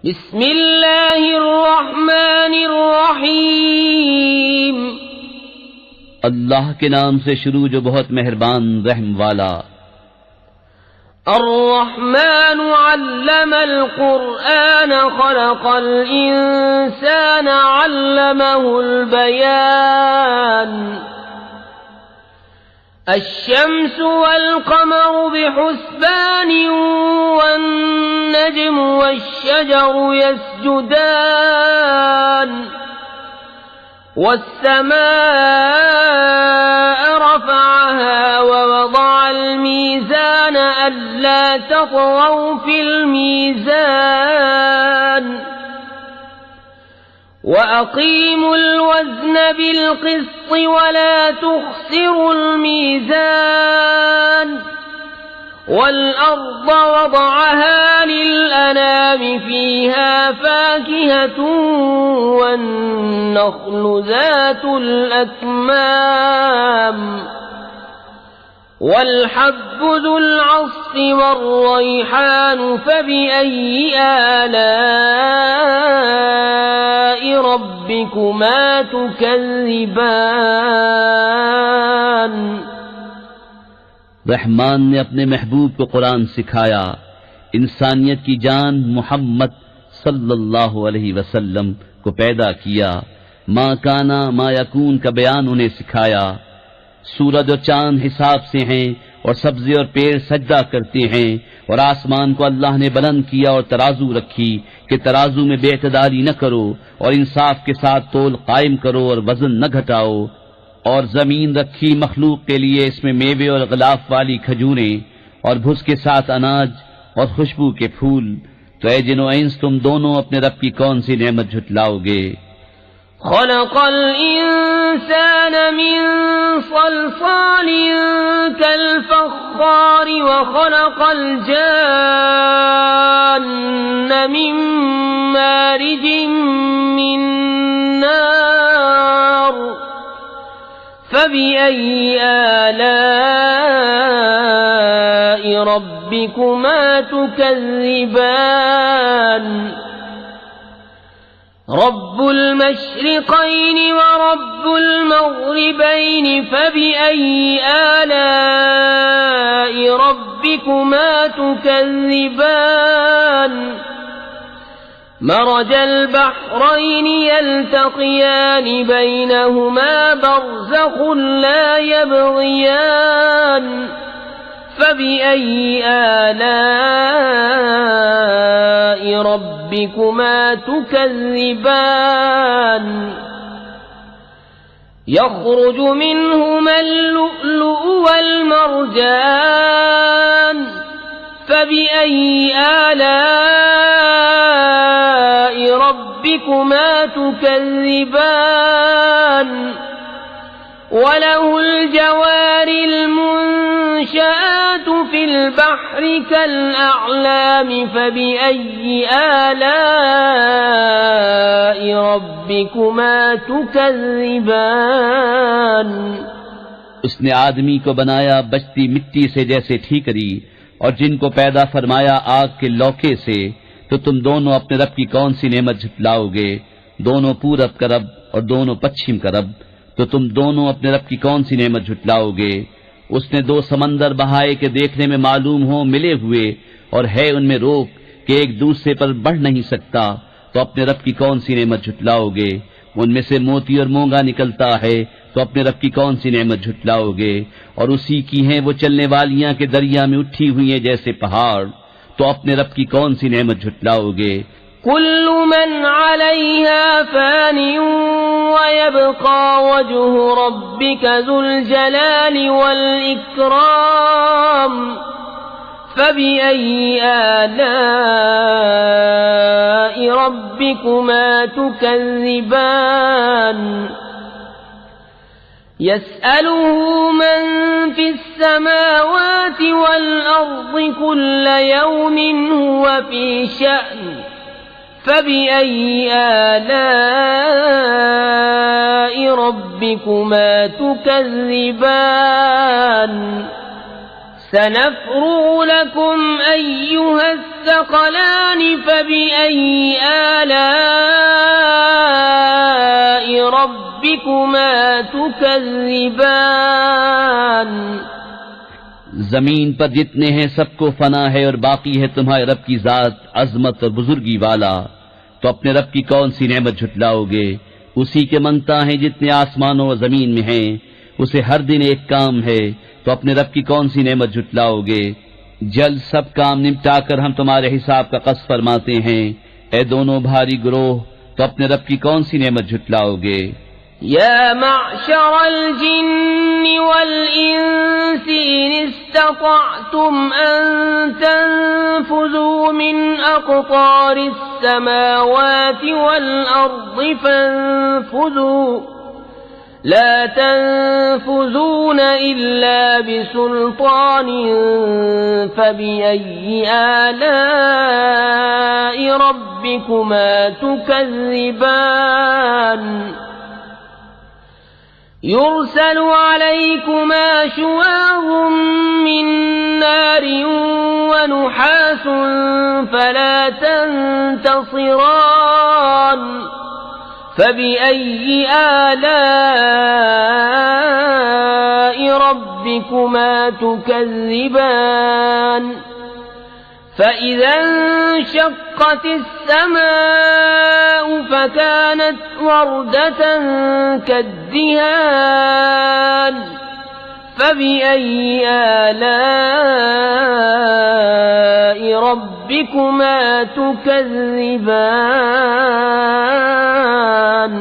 बिस्मिल्लाहिर्रहमानिर्रहीम। अल्लाह के नाम से शुरू जो बहुत मेहरबान रहम वाला। अर्रहमानु अल्लमल कुरआन खलक़ल इंसान अल्लमहुल बयान। अश्शम्सु वल क़मरु बिहुस्बान वन्नज्मु वश्शजरु यस्जुदान। वस्समाअ रफ़अहा ववضعल मीज़ान अल्ला तग़ौ फ़िल मीज़ान। वअक़ीमुल वज़्न बिलक़िस्ति वला तुख़सिरुल मीज़ान। वल्अर्ض वضعها लिलअनाम फ़ीहा फ़ाकिहतुन वन्नख़्लु ज़ातुल अक्माम। वल्हब्बु ज़ुल अस्फ़ि वर्रैहानु फ़बिअय्यि आलाइ रब्बिकुमा तुकज़्ज़िबान। रहमान ने अपने महबूब को कुरान सिखाया, इंसानियत की जान मोहम्मद सल्लल्लाहु अलैहि वसल्लम को पैदा किया। माँ काना मा यकून का बयान उन्हें सिखाया। सूरज और चांद हिसाब से हैं और सब्ज़े और पेड़ सजदा करते हैं। और आसमान को अल्लाह ने बुलंद किया और तराजू रखी कि तराजू में बेअतदारी न करो और इंसाफ के साथ तोल कायम करो और वजन न घटाओ। और जमीन रखी मखलूक के लिए, इसमें मेवे और ग़िलाफ वाली खजूरें और भुस के साथ अनाज और खुशबू के फूल। तो ऐ जिन व इंस, तुम दोनों अपने रब की कौन सी नेमत झुटलाओगे? खलक़ल इंसान मिन सलसालिन कल फ़ख़्ख़ार व खलक़ल जान्न मिन मारिजिन मिन नार। फ़बिअय्यि आलाइ रब्बिकुमा तुकज़्ज़िबान। रब्बुल मशरिक़ैनि व रब्बुल मग़रिबैनि फ़बिअय्यि आलाइ रब्बिकुमा तुकज़्ज़िबान। मरजल बहरैनि यल्तक़ियान बैनहुमा बरज़ख़ुन ला यबग़ियान। फ़बिअय्यि आलाइ रब्बिकुमा तुकज़्ज़िबान। यख़रुजु मिन्हुमा अल-लुअ्लुअु वल-मरजान। फ़बिअय्यि आलाइ रब्बिकुमा तुकज़्ज़िबान। वलहुल जवारिल मुंशआतु फिल बहरि कल अअलामि। फ़बिअय्यि आलाइ रब्बिकुमा तुकज़्ज़िबान। उसने आदमी को बनाया बचती मिट्टी से जैसे ठीकरी, और जिनको पैदा फरमाया आग के लौके से। तो तुम दोनों अपने रब की कौन सी नेमत झुटलाओगे? दोनों पूरब का रब और दोनों पश्चिम का रब। तो तुम दोनों अपने रब की कौन सी नेमत झुटलाओगे? उसने दो समंदर बहाए के देखने में मालूम हो मिले हुए, और है उनमें रोक कि एक दूसरे पर बढ़ नहीं सकता। तो अपने रब की कौन सी नेमत झुटलाओगे? उनमें से मोती और मूंगा निकलता है। तो अपने रब की कौन सी नेमत झुटलाओगे? और उसी की हैं वो चलने वालियां के दरिया में उठी हुई हैं जैसे पहाड़। तो अपने रब की कौन सी नेमत झुटलाओगे? कुल्लु मन अलैहा फ़ानिन व यब्क़ा वज्हु रब्बिका ज़ुल जलालि वल इक्राम। फ़बिअय्यि आलाइ रब्बिकुमा तुकज़्ज़िबान। यस्अलुहु मन फ़िस्समावाति वल अर्ज़ि कुल्ल यौमिन हुवा फ़ी शअन। फ़बिअय्यि आलाइ रब्बिकुमा तुकज़्ज़िबान। सनफ़्रुग़ु लकुम अय्युहस्सक़लानि फ़बिअय्यि आलाइ रब्बिकुमा तुकज़्ज़िबान। जमीन पर जितने हैं सबको फना है और बाकी है तुम्हारे रब की जात अजमत और बुजुर्गी वाला, तो अपने रब की कौन सी नेमत झुटलाओगे? उसी के मंगता है जितने आसमानों और जमीन में हैं, उसे हर दिन एक काम है, तो अपने रब की कौन सी नेमत झुटलाओगे? जल्द सब काम निपटाकर हम तुम्हारे हिसाब का कस फरमाते हैं। ए दोनों भारी ग्रोह, तो अपने रब की कौन सी नेमत झुटलाओगे? या मअशरल जिन्नि वल इंसी इन इस्ततअतुम अन तनफुज़ू मिन अक़तारिस समावाति वल अर्दि फंफुज़ू ला तनफुज़ून इल्ला बिसुल्तान फ़बिअय्यि आलाइ रब्बिकुमा तुकज़्ज़िबान। युरसलु अलैकुमा शुवाज़ मिन नार व नुहास फला तंतसिरान फ़बिअय्यि आलाइ रब्बिकुमा तुकज़्ज़िबान। فإذا انشقت السماء فكانت وردة كالدهان فبأي آلاء ربكما تكذبان।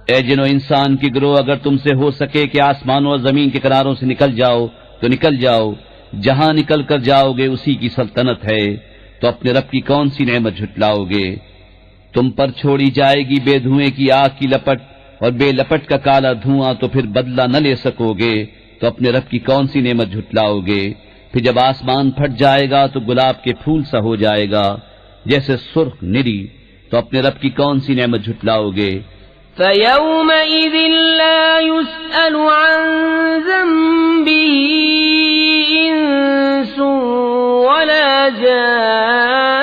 ए जिनो इंसान के गिरोह, अगर तुमसे हो सके कि आसमानों और जमीन के किनारों से निकल जाओ तो निकल जाओ, जहां निकल कर जाओगे उसी की सल्तनत है, तो अपने रब की कौन सी नेमत झुटलाओगे? तुम पर छोड़ी जाएगी बेधुएं की आग की लपट और बेलपट का काला धुआं, तो फिर बदला न ले सकोगे, तो अपने रब की कौन सी नेमत झुटलाओगे? फिर जब आसमान फट जाएगा तो गुलाब के फूल सा हो जाएगा जैसे सुर्ख निरी, तो अपने रब की कौन सी नेमत झुटलाओगे? फ़यौमइज़िन ला युस्अलु अन ज़ंबिही इंसुन वला जान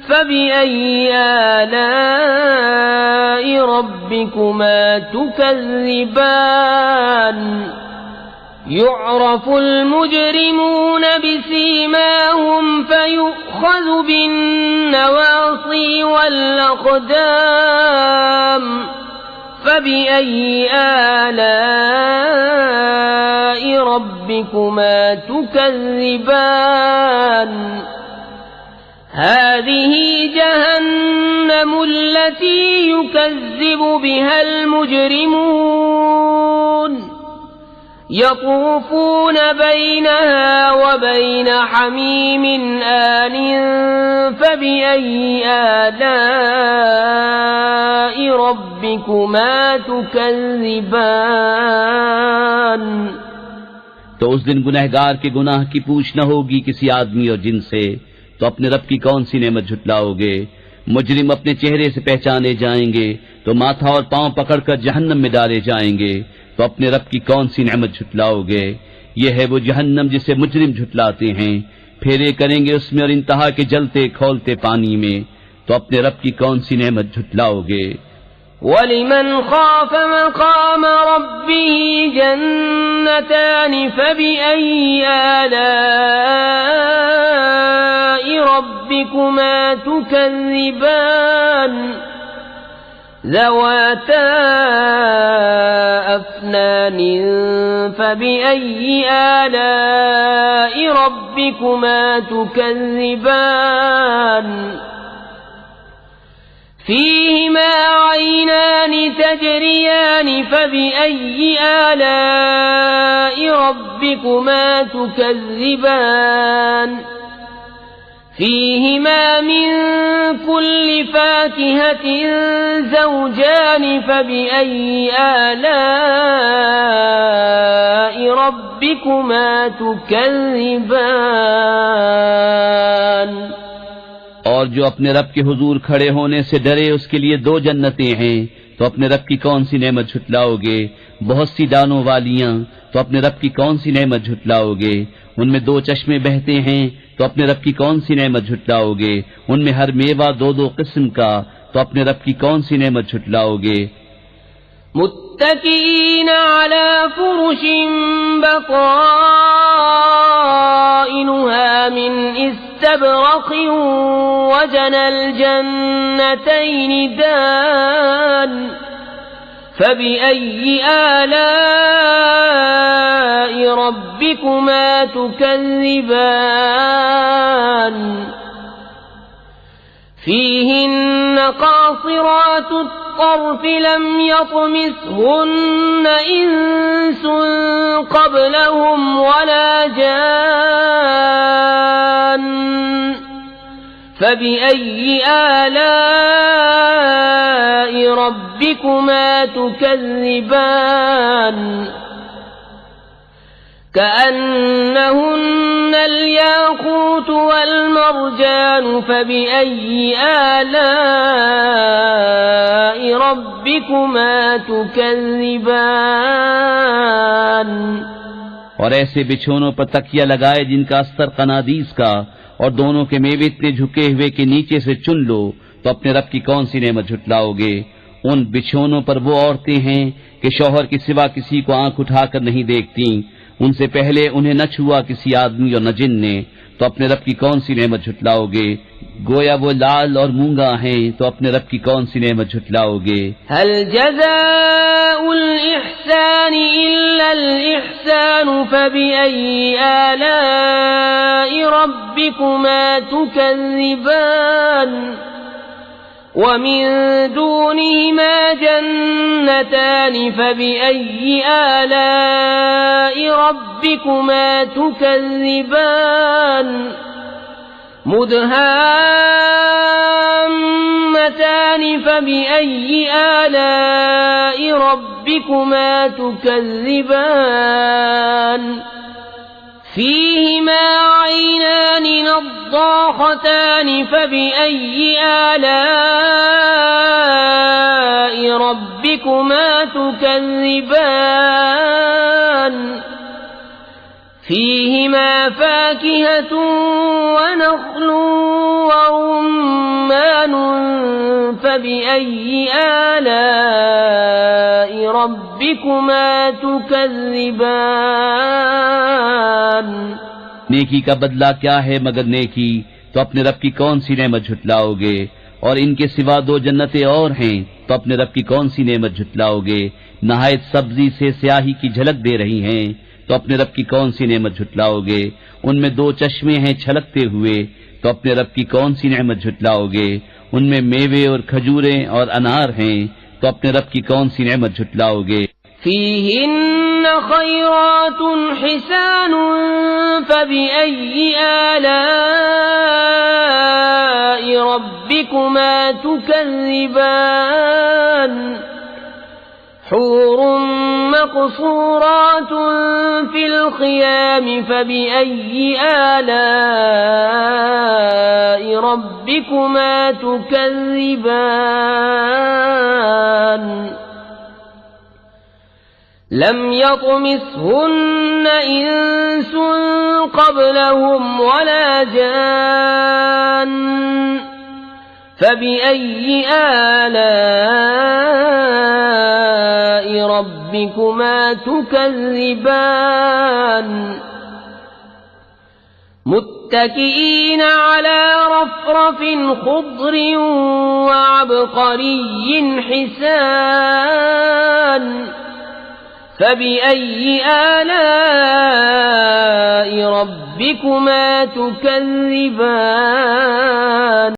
फ़बिअय्यि आलाइ रब्बिकुमा तुकज़्ज़िबान। युअरफ़ुल मुजरिमून बिसीमाहुम फयुअख़ज़ु बिन्नवासी वल अक़दाम फ़बिअय्यि आलाइ रब्बिकुमा तुकज़्ज़िबान। हाज़िही जहन्नम अल्लती युकज़्ज़िबु बिहल मुजरिमून यतूफ़ून बैनहा व बैन हमीम आन फ़बिअय्यि आलाइ रब्बिकुमा तुकज़्ज़िबान। तो उस दिन गुनहगार के गुनाह की पूछ न होगी किसी आदमी और जिन से, तो अपने रब की कौन सी नेमत झुटलाओगे? मुजरिम अपने चेहरे से पहचाने जाएंगे तो माथा और पांव पकड़कर जहन्नम में डाले जाएंगे, तो अपने रब की कौन सी नेमत झुटलाओगे? ये है वो जहन्नम जिसे मुजरिम झुटलाते हैं, फेरे करेंगे उसमें और इंतहा के जलते खौलते पानी में, तो अपने रब की कौन सी नेमत झुटलाओगे? वलिमन खाफ़ मक़ाम रब्बिही जन्नतान फ़बिअय्यि आलाइ रब्बिकुमा तुकज़्ज़िबान। ذواتا أفنان فبأي آلاء ربكما تكذبان فيهما عينان تجريان فبأي آلاء ربكما تكذبان فيهما من كل فاكهة زوجان فبأي آلاء ربكما تكذبان। और और जो अपने रब के हुजूर खड़े होने से डरे उसके लिए 2 जन्नतें हैं, तो अपने रब की कौन सी नेमत झुटलाओगे। बहुत सी दानों वालियां, तो अपने रब की कौन सी नेमत झुटलाओगे। उनमें 2 चश्मे बहते हैं, तो अपने रब की कौन सी नेमत झुटलाओगे। उनमें हर मेवा 2-2 किस्म का, तो अपने रब की कौन सी नेमत झुटलाओगे। मुत्तकीन अला फुरुशिन बताइनुहा मिन इस्तबरक़िन वजनल जन्नतैन दान फबिअय्यि आलाइ रब्बिकुमा तुकज़्ज़िबान फीहिन्न क़ासिरातुत طرف لم يطمثهن إنس قبلهم ولا جان فبأي آلاء ربكما تكذبان كأنهن الياقوت والمرجان فبأي آلاء ربكما تكذبان। और ऐसे बिछोनों पर तकिया लगाए जिनका अस्तर कनादीस का, और दोनों के मेवे इतने झुके हुए कि नीचे से चुन लो, तो अपने रब की कौन सी नेमत झुटलाओगे। उन बिछोनों पर वो औरतें हैं कि शौहर के सिवा किसी को आंख उठाकर नहीं देखती, उनसे पहले उन्हें न छुआ किसी आदमी और न जिन ने, तो अपने रब की कौन सी नेमत झुटलाओगे। गोया वो लाल और मूंगा हैं, तो अपने रब की कौन सी नेमत झुटलाओगे। हल जज़ाउल इहसानि इल्लल इहसानु फबिअय्यि आलाइ रब्बिकुमा तुकज़्ज़िबान वमिन दूनिहिमा जन्नतान फबिअय्यि आलाइ रब्बिकुमा तुकज़्ज़िबान मुदहाम्मतान फबिअय्यि आलाइ रब्बिकुमा तुकज़्ज़िबान फीहिमा ऐनान नضاختان फबिअय्यि आलाइ रब्बिकुमा तुकज़्ज़िबान फीहिमा फाकिहतुन वनख्ल वरुम्मान फबिअय्यि आलाइ रब्बिकुमा तुकज़्ज़िबान। नेकी का बदला क्या है मगर नेकी, तो अपने रब की कौन सी नेमत झुटलाओगे। और इनके सिवा 2 जन्नतें और हैं, तो अपने रब की कौन सी नेमत झुटलाओगे। नहायत सब्जी से स्याही की झलक दे रही हैं, तो अपने रब की कौन सी नेमत झुटलाओगे। उनमें 2 चश्मे हैं छलकते हुए, तो अपने रब की कौन सी नेमत झुटलाओगे। उनमें मेवे और खजूरें और अनार हैं, तो अपने रब की कौन सी नेमत झुटलाओगे। फीहिन्न खैरातुन हिसानुन फबिअय्यि आलाइ रब्बिकुमा तुकज़्ज़िबान हूरुन मक़सूरातुन फिल ख़ियाम फबिअय्यि आलाइ रब्बिकुमा तुकज़्ज़िबान लम यतमिसहुन्न इंसुन क़ब्लहुम वला जान फबिअय्यि आलाइ रब्बिकुमा तुकज़्ज़िबान मुत्तकिईन अला रफ़रफ़िन ख़ुद्रिन वअबक़रिय्यिन हिसान फबिअय्यि आलाइ रब्बिकुमा तुकज़्ज़िबान।